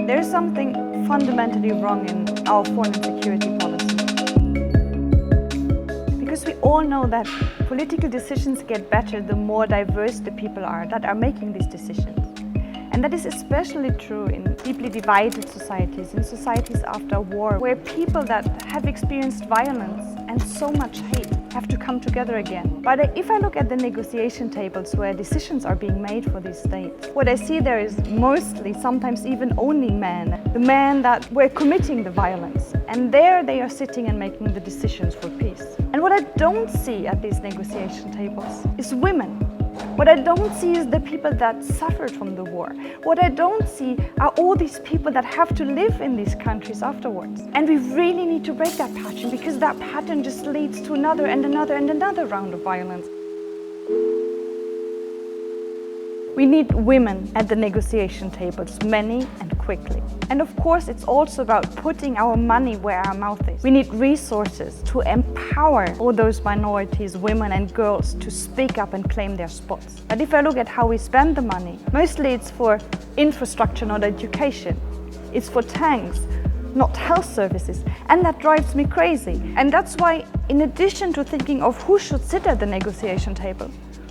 There is something fundamentally wrong in our foreign and security policy. Because we all know that political decisions get better the more diverse the people are that are making these decisions. And that is especially true in deeply divided societies, in societies after war, where people that have experienced violence and so much hate have to come together again. But if I look at the negotiation tables where decisions are being made for these states, what I see there is mostly, sometimes even only men, the men that were committing the violence. And there they are sitting and making the decisions for peace. And what I don't see at these negotiation tables is women. What I don't see is the people that suffered from the war. What I don't see are all these people that have to live in these countries afterwards. And we really need to break that pattern, because that pattern just leads to another and another and another round of violence. We need women at the negotiation tables, many and quickly. And of course, it's also about putting our money where our mouth is. We need resources to empower all those minorities, women and girls, to speak up and claim their spots. But if I look at how we spend the money, mostly it's for infrastructure, not education. It's for tanks, not health services. And that drives me crazy. And that's why, in addition to thinking of who should sit at the negotiation table,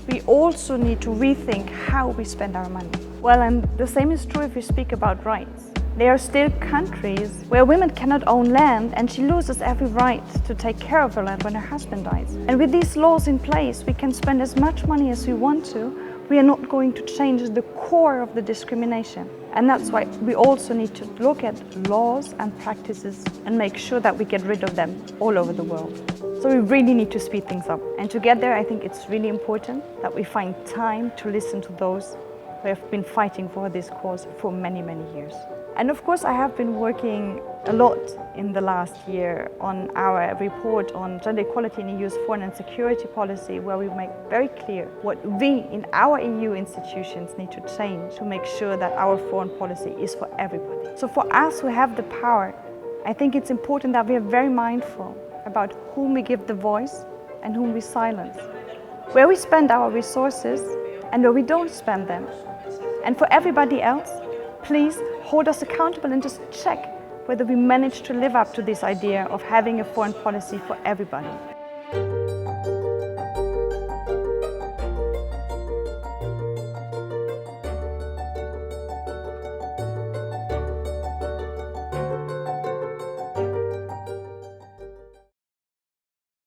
we also need to rethink how we spend our money. Well, and the same is true if we speak about rights. There are still countries where women cannot own land, and she loses every right to take care of her land when her husband dies. And with these laws in place, we can spend as much money as we want to. We are not going to change the core of the discrimination. And that's why we also need to look at laws and practices and make sure that we get rid of them all over the world. So we really need to speed things up. And to get there, I think it's really important that we find time to listen to those who have been fighting for this cause for many, many years. And of course, I have been working a lot in the last year on our report on gender equality in EU's foreign and security policy, where we make very clear what we in our EU institutions need to change to make sure that our foreign policy is for everybody. So for us who have the power, I think it's important that we are very mindful about whom we give the voice and whom we silence, where we spend our resources and where we don't spend them. And for everybody else, please hold us accountable and just check whether we manage to live up to this idea of having a foreign policy for everybody.